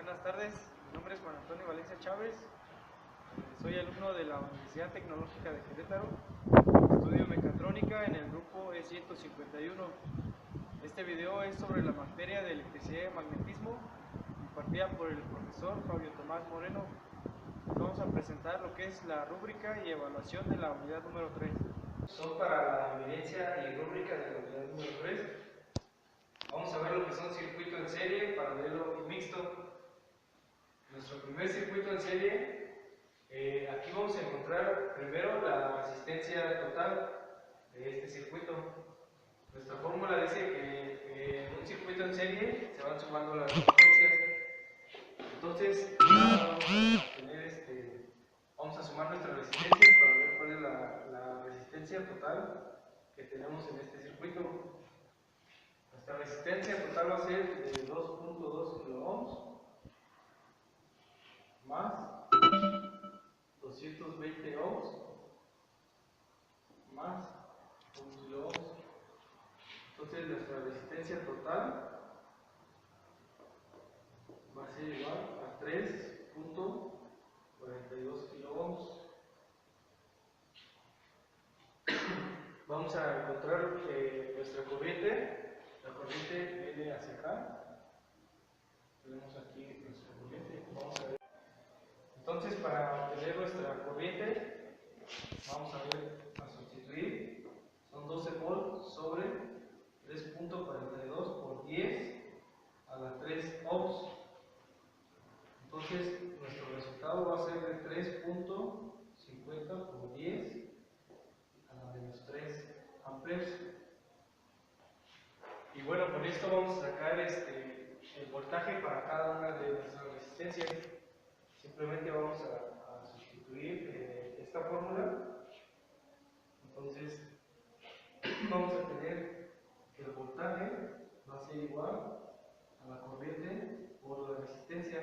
Buenas tardes, mi nombre es Juan Antonio Valencia Chávez, soy alumno de la Universidad Tecnológica de Querétaro, estudio mecatrónica en el grupo E151. Este video es sobre la materia de electricidad y magnetismo, impartida por el profesor Fabio Tomás Moreno. Vamos a presentar lo que es la rúbrica y evaluación de la unidad número 3. Son para la evidencia y rúbrica de la unidad número 3. Vamos a ver lo que son circuito en serie, paralelo y mixto. Nuestro primer circuito en serie, aquí vamos a encontrar primero la resistencia total de este circuito. Nuestra fórmula dice que en un circuito en serie se van sumando las resistencias. Entonces, vamos a sumar nuestras resistencias para ver cuál es la resistencia total que tenemos en este circuito. Nuestra resistencia total va a ser de 2.2 kiloohms más 220 ohms más 1 kiloohms. Entonces nuestra resistencia total va a ser igual a 3.42 kiloohms. Vamos a encontrar nuestra corriente. La corriente viene hacia acá. Tenemos aquí nuestra corriente. Vamos a ver. Entonces, para obtener nuestra corriente, vamos a sustituir. Son 12 volts sobre 3.42 por 10 a la 3 ohms. Entonces, nuestro resultado va a ser de 3.50 por 10 a la menos 3 amperes. Y bueno, con esto vamos a sacar el voltaje para cada una de nuestras resistencias. Simplemente vamos a sustituir esta fórmula. Entonces, vamos a tener que el voltaje va a ser igual a la corriente por la resistencia.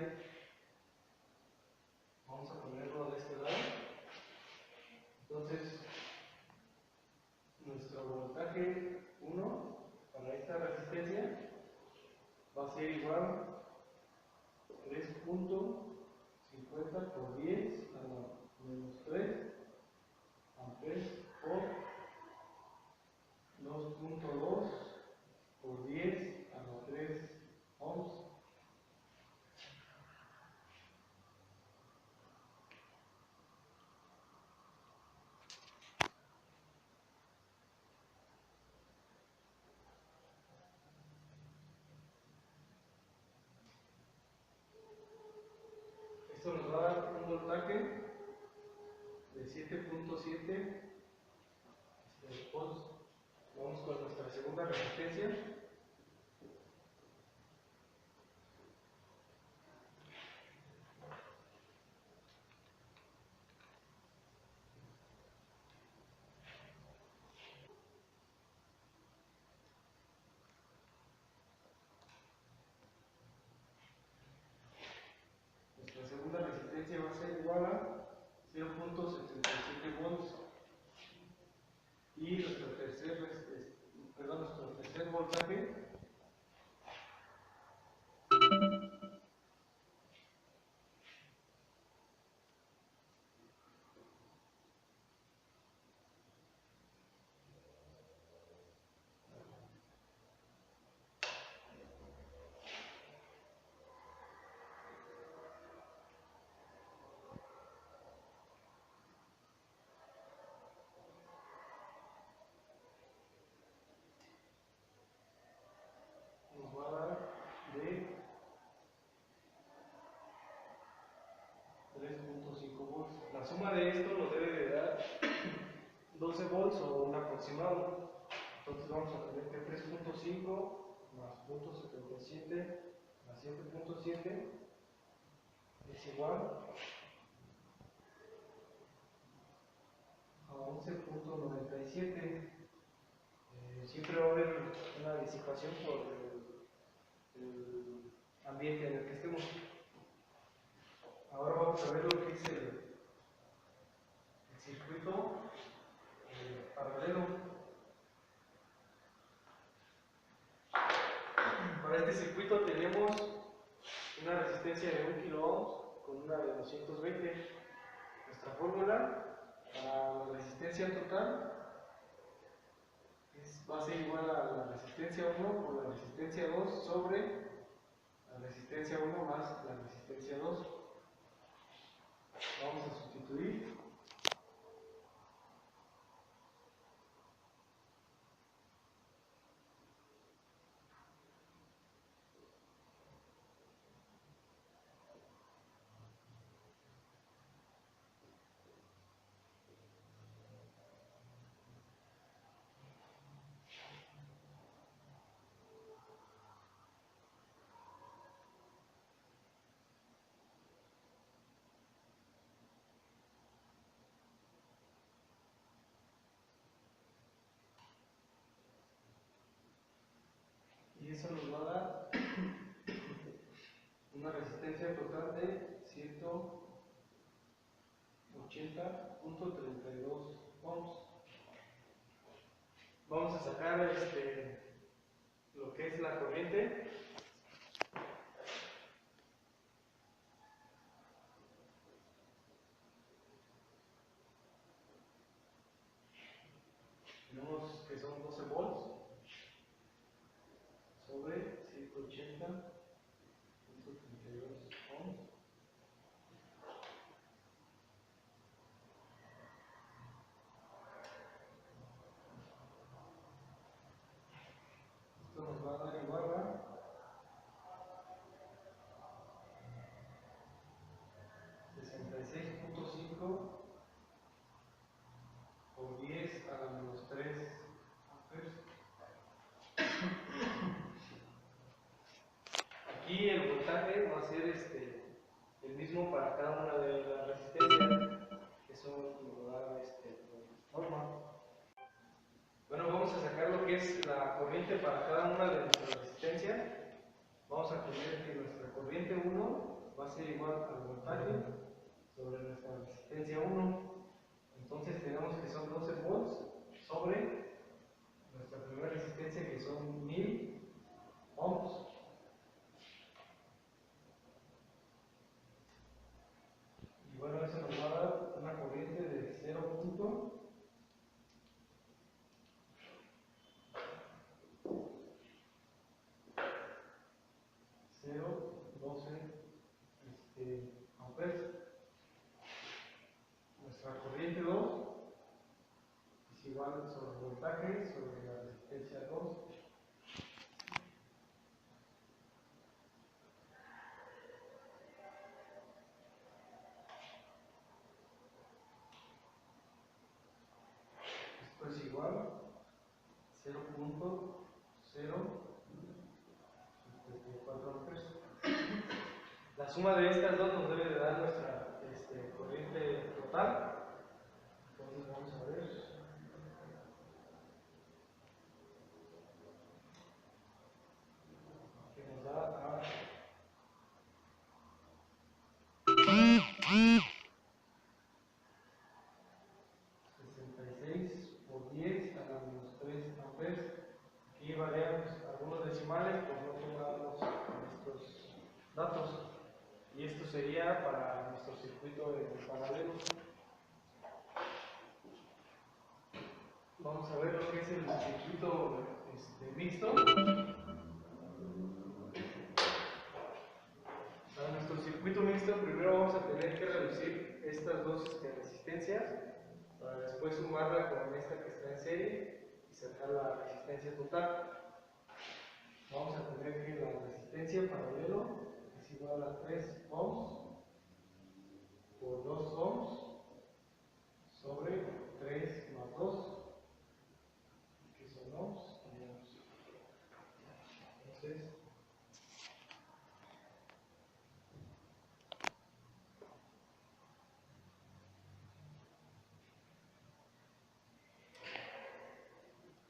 Vamos a ponerlo de este lado. Entonces, nuestro voltaje 1 para esta resistencia va a ser igual a 3.50 por 10 a la menos 3 amperes por 2.2 por 10 a la 3 ohms. Esto nos va a dar un voltaje de 7.7 volts. Vamos con nuestra segunda resistencia. Nuestra segunda resistencia va a ser igual a 0.77 volts. Y nuestro tercer voltaje nos va a dar de 3.5 volts. La suma de esto nos debe de dar 12 volts o un aproximado. Entonces vamos a tener que 3.5 más 0.77 más 7.7 es igual a 11.97. Siempre va a haber una disipación por el ambiente en el que estemos. Ahora vamos a ver lo que es el circuito paralelo. Para este circuito tenemos una resistencia resistencia de 1 kilo ohms con una de 220. Nuestra fórmula para la resistencia total va a ser igual a la resistencia 1 por la resistencia 2 sobre la resistencia 1 más la resistencia 2. Vamos a sustituir. Y eso nos va a dar una resistencia total de 180.32 ohms. Vamos a sacar lo que es la corriente. Tenemos que son 12 volts sobre 180.32 ohms. Esto nos va a dar igual a 66.5 por 10 a la menos 3 amperes. Aquí el voltaje va a ser el mismo para cada una de las resistencias, que eso lo da por norma. Bueno, vamos a sacar lo que es la corriente para cada una de nuestras resistencias. Vamos a tener que nuestra corriente 1 va a ser igual al voltaje sobre nuestra resistencia 1. Entonces tenemos que son 12 volts sobre nuestra primera resistencia, que son 1000 ohms. Y bueno, eso nos va a dar una corriente de 0.012 amperes. Nuestra corriente 2 es igual sobre el voltaje sobre la resistencia 2. Esto es igual a 0.074 amperes. La suma de estas dos nos debe de dar nuestra corriente total. Entonces vamos a ver. Que nos da a 66 por 10 a la menos 3 amperes. Aquí variamos algunos decimales, pues no pongamos estos datos. Y esto sería para nuestro circuito de paralelo. Vamos a ver lo que es el circuito mixto. Para nuestro circuito mixto, primero vamos a tener que reducir estas dos resistencias para después sumarla con esta que está en serie y sacar la resistencia total. Vamos a tener que la resistencia paralelo es igual a 3 ohms por 2 ohms sobre 3 más 2, que son ohms. Entonces,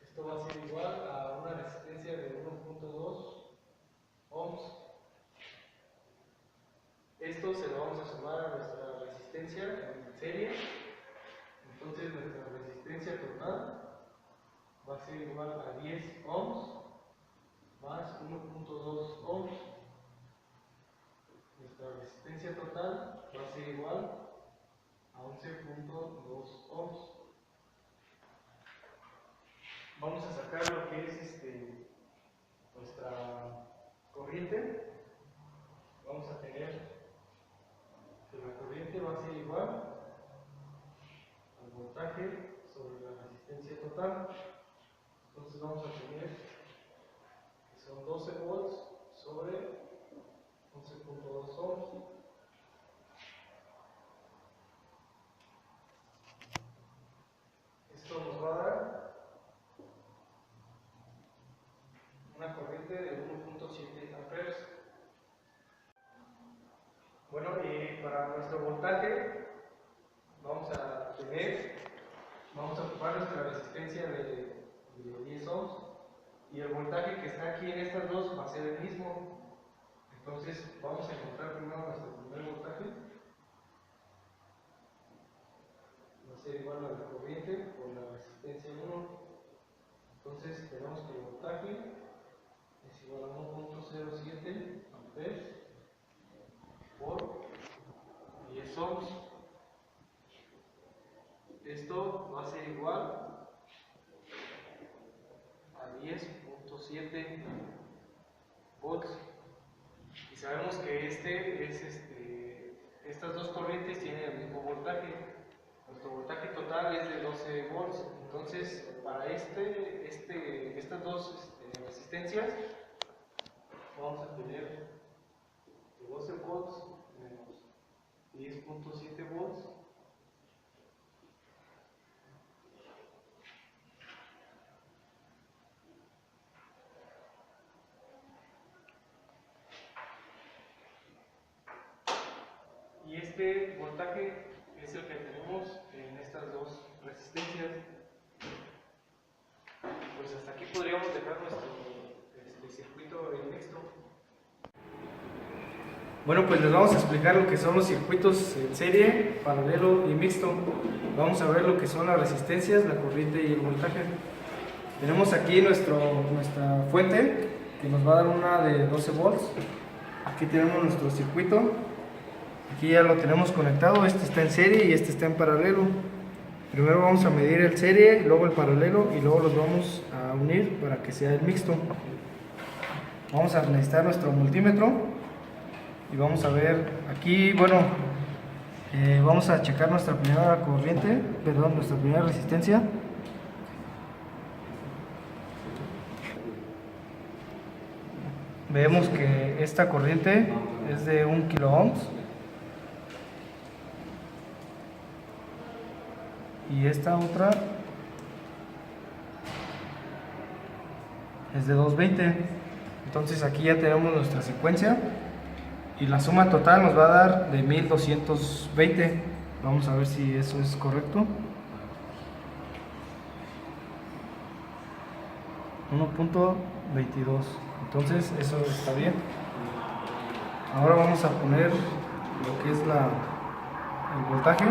esto va a ser igual a una resistencia de 1.2 ohms. Esto se lo vamos a sumar a nuestra resistencia en serie. Entonces nuestra resistencia total va a ser igual a 10 ohms más 1.2 ohms. nuestra resistencia total va a ser igual a 11.2 ohms. Vamos a sacar lo que es nuestra corriente. Vamos a tener que la corriente va a ser igual al voltaje sobre la resistencia total. Entonces vamos a tener que son 12 volts sobre 11.2 ohms. Esto nos va a dar una corriente de 1.7 amperes. Bueno, y para nuestro voltaje vamos a ocupar nuestra resistencia de 10 ohms, y el voltaje que está aquí en estas dos va a ser el mismo. Entonces vamos a encontrar primero nuestro primer voltaje. Va a ser igual a la corriente por la resistencia 1. Entonces tenemos que el voltaje es igual a 1.07 amperes por 10 ohms. Esto va a ser igual a 10.7 volts. Y sabemos que estas dos corrientes tienen el mismo voltaje. Nuestro voltaje total es de 12 volts. Entonces, para estas dos resistencias, vamos a tener 12 volts menos 10.7 volts. Y este voltaje es el que tenemos en estas dos resistencias. Pues hasta aquí podríamos dejar nuestro circuito mixto. Bueno, pues les vamos a explicar lo que son los circuitos en serie, paralelo y mixto. Vamos a ver lo que son las resistencias, la corriente y el voltaje. Tenemos aquí nuestra fuente, que nos va a dar una de 12 volts. Aquí tenemos nuestro circuito. Aquí ya lo tenemos conectado. Este está en serie y este está en paralelo. Primero vamos a medir el serie, luego el paralelo, y luego los vamos a unir para que sea el mixto. Vamos a necesitar nuestro multímetro y vamos a ver aquí, bueno, vamos a checar nuestra primera corriente, perdón, nuestra primera resistencia. Vemos que esta corriente es de 1 kilo ohms. Y esta otra es de 220. Entonces aquí ya tenemos nuestra secuencia y la suma total nos va a dar de 1220. Vamos a ver si eso es correcto. 1.22. Entonces eso está bien. Ahora vamos a poner lo que es el voltaje.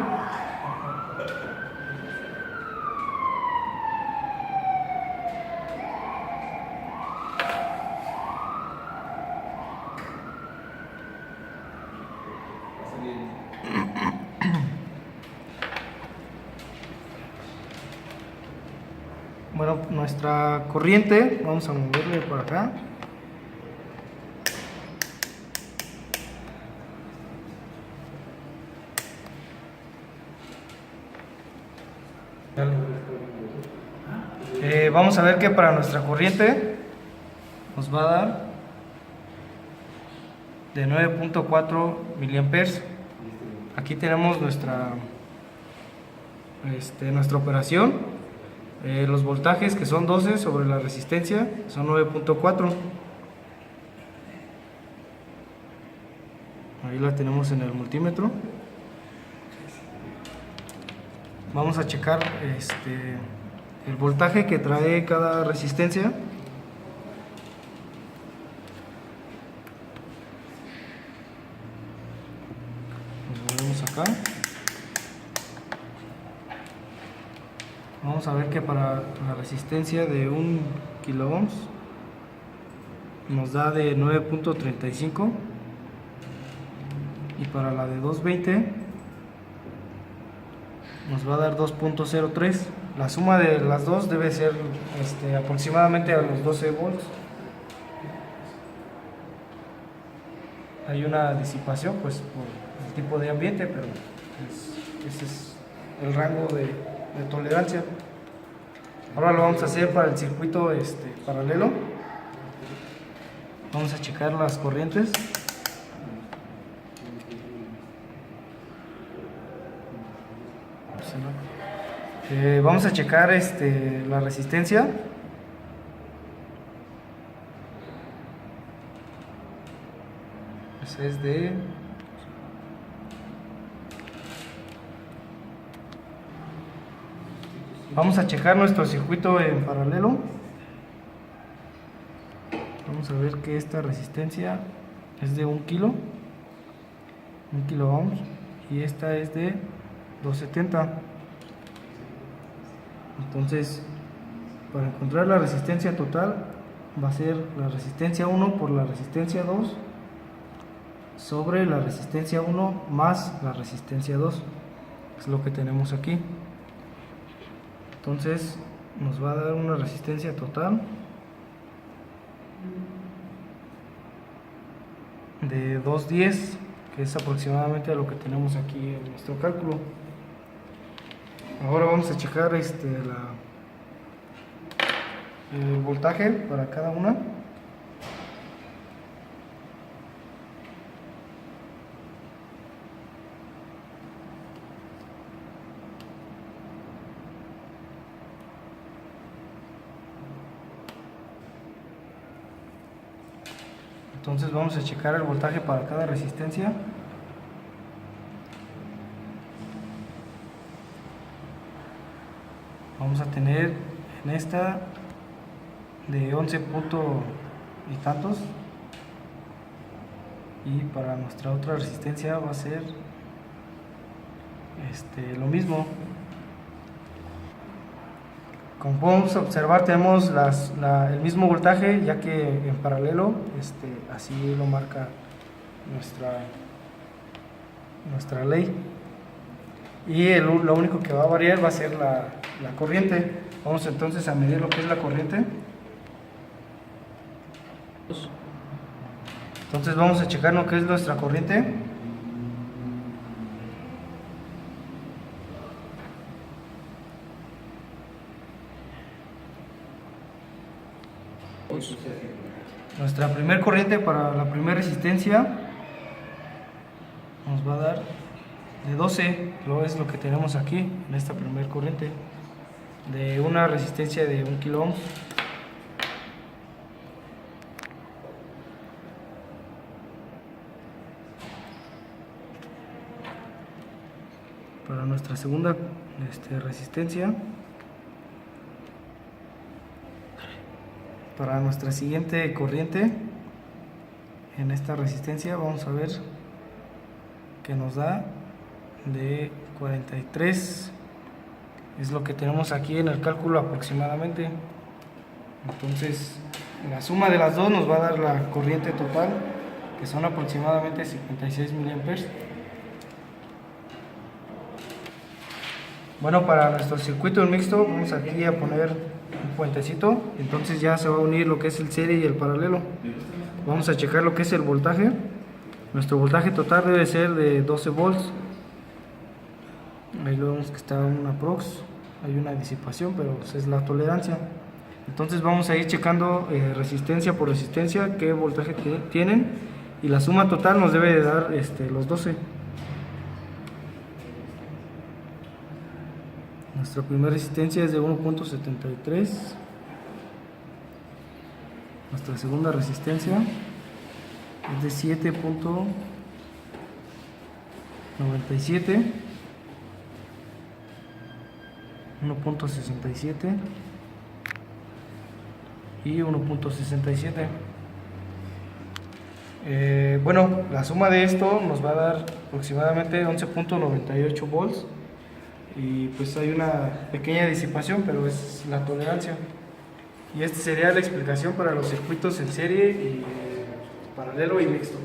Bueno, nuestra corriente, vamos a moverle por acá. Vamos a ver que para nuestra corriente nos va a dar de 9.4 miliamperes. Aquí tenemos nuestra operación. Los voltajes, que son 12 sobre la resistencia, son 9.4. Ahí la tenemos en el multímetro. Vamos a checar el voltaje que trae cada resistencia. Nos movemos acá. Vamos a ver que para la resistencia de 1 kilo ohms nos da de 9.35. y para la de 220 nos va a dar 2.03. La suma de las dos debe ser aproximadamente a los 12 volts. Hay una disipación pues por el tipo de ambiente, pero ese es el rango de tolerancia. Ahora lo vamos a hacer para el circuito paralelo. Vamos a checar las corrientes. Vamos a checar la resistencia. Esa es de vamos a checar nuestro circuito en paralelo. Vamos a ver que esta resistencia es de 1 kilo ohms, y esta es de 270. Entonces, para encontrar la resistencia total va a ser la resistencia 1 por la resistencia 2 sobre la resistencia 1 más la resistencia 2. Es lo que tenemos aquí. Entonces nos va a dar una resistencia total de 210, que es aproximadamente lo que tenemos aquí en nuestro cálculo. Ahora vamos a checar el voltaje para cada una. Entonces vamos a checar el voltaje para cada resistencia. Vamos a tener en esta de 11 punto y tantos, y para nuestra otra resistencia va a ser lo mismo. Como podemos observar, tenemos el mismo voltaje, ya que en paralelo así lo marca nuestra ley. Y lo único que va a variar va a ser la corriente. Vamos entonces a medir lo que es la corriente. Entonces vamos a checar lo que es nuestra corriente. Nuestra primer corriente para la primera resistencia nos va a dar de 12, es lo que tenemos aquí en esta primer corriente, de una resistencia de 1 kilo ohms. Para nuestra segunda resistencia, para nuestra siguiente corriente en esta resistencia, vamos a ver que nos da de 43, es lo que tenemos aquí en el cálculo aproximadamente. Entonces la suma de las dos nos va a dar la corriente total, que son aproximadamente 56 miliamperes. Bueno, para nuestro circuito mixto vamos aquí a poner un puentecito, entonces ya se va a unir lo que es el serie y el paralelo. Vamos a checar lo que es el voltaje. Nuestro voltaje total debe ser de 12 volts. Ahí lo vemos que está un aprox, hay una disipación, pero pues es la tolerancia. Entonces vamos a ir checando resistencia por resistencia qué voltaje tienen, y la suma total nos debe de dar los 12. Nuestra primera resistencia es de 1.73. Nuestra segunda resistencia es de 7.97, 1.67 y 1.67. Bueno, la suma de esto nos va a dar aproximadamente 11.98 volts, y pues hay una pequeña disipación, pero es la tolerancia. Y esta sería la explicación para los circuitos en serie y paralelo y mixto.